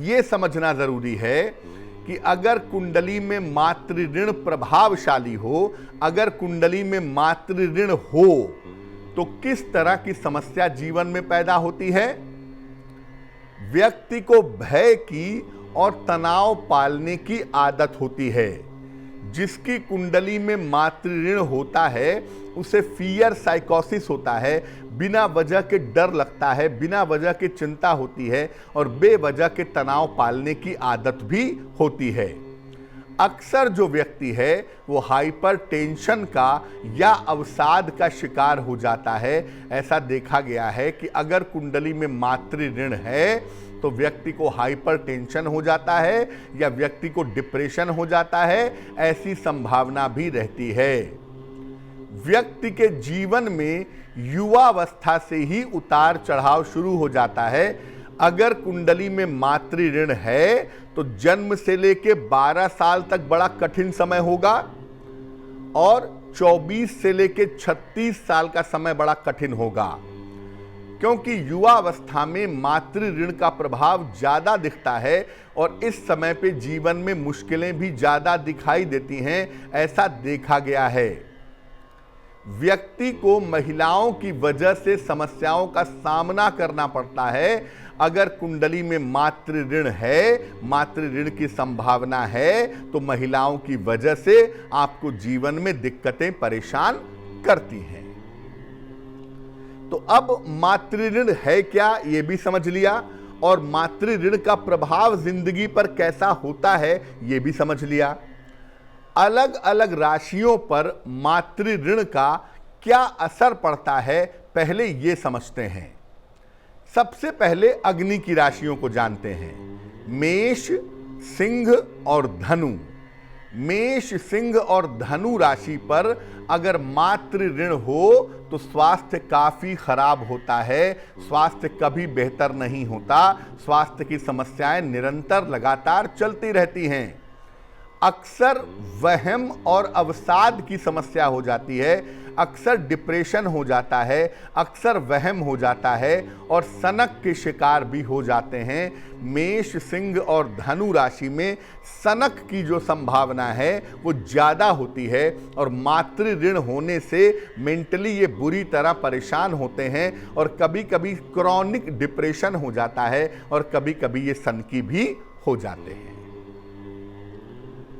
ये समझना जरूरी है कि अगर कुंडली में मातृ ऋण प्रभावशाली हो, अगर कुंडली में मातृ ऋण हो, तो किस तरह की समस्या जीवन में पैदा होती है। व्यक्ति को भय की और तनाव पालने की आदत होती है। जिसकी कुंडली में मातृ ऋण होता है उसे फियर साइकोसिस होता है, बिना वजह के डर लगता है, बिना वजह के चिंता होती है और बेवजह के तनाव पालने की आदत भी होती है। अक्सर जो व्यक्ति है वो हाइपर टेंशन का या अवसाद का शिकार हो जाता है। ऐसा देखा गया है कि अगर कुंडली में मातृ ऋण है तो व्यक्ति को हाइपर टेंशन हो जाता है या व्यक्ति को डिप्रेशन हो जाता है, ऐसी संभावना भी रहती है। व्यक्ति के जीवन में युवावस्था से ही उतार चढ़ाव शुरू हो जाता है। अगर कुंडली में मातृ ऋण है तो जन्म से लेके 12 साल तक बड़ा कठिन समय होगा और 24 से लेके 36 साल का समय बड़ा कठिन होगा, क्योंकि युवावस्था में मातृ ऋण का प्रभाव ज्यादा दिखता है और इस समय पे जीवन में मुश्किलें भी ज्यादा दिखाई देती हैं। ऐसा देखा गया है। व्यक्ति को महिलाओं की वजह से समस्याओं का सामना करना पड़ता है। अगर कुंडली में मातृ ऋण है, मातृ ऋण की संभावना है, तो महिलाओं की वजह से आपको जीवन में दिक्कतें परेशान करती हैं। तो अब मातृ ऋण है क्या ये भी समझ लिया और मातृ ऋण का प्रभाव जिंदगी पर कैसा होता है ये भी समझ लिया। अलग अलग राशियों पर मातृ ऋण का क्या असर पड़ता है पहले ये समझते हैं। सबसे पहले अग्नि की राशियों को जानते हैं। मेष, सिंह और धनु। मेष, सिंह और धनु राशि पर अगर मातृ ऋण हो तो स्वास्थ्य काफी खराब होता है, स्वास्थ्य कभी बेहतर नहीं होता, स्वास्थ्य की समस्याएं निरंतर लगातार चलती रहती हैं। अक्सर वहम और अवसाद की समस्या हो जाती है, अक्सर डिप्रेशन हो जाता है, अक्सर वहम हो जाता है और सनक के शिकार भी हो जाते हैं। मेष, सिंह और धनु राशि में सनक की जो संभावना है वो ज़्यादा होती है और मातृ ऋण होने से मेंटली ये बुरी तरह परेशान होते हैं और कभी कभी क्रॉनिक डिप्रेशन हो जाता है और कभी कभी ये सनकी भी हो जाते हैं।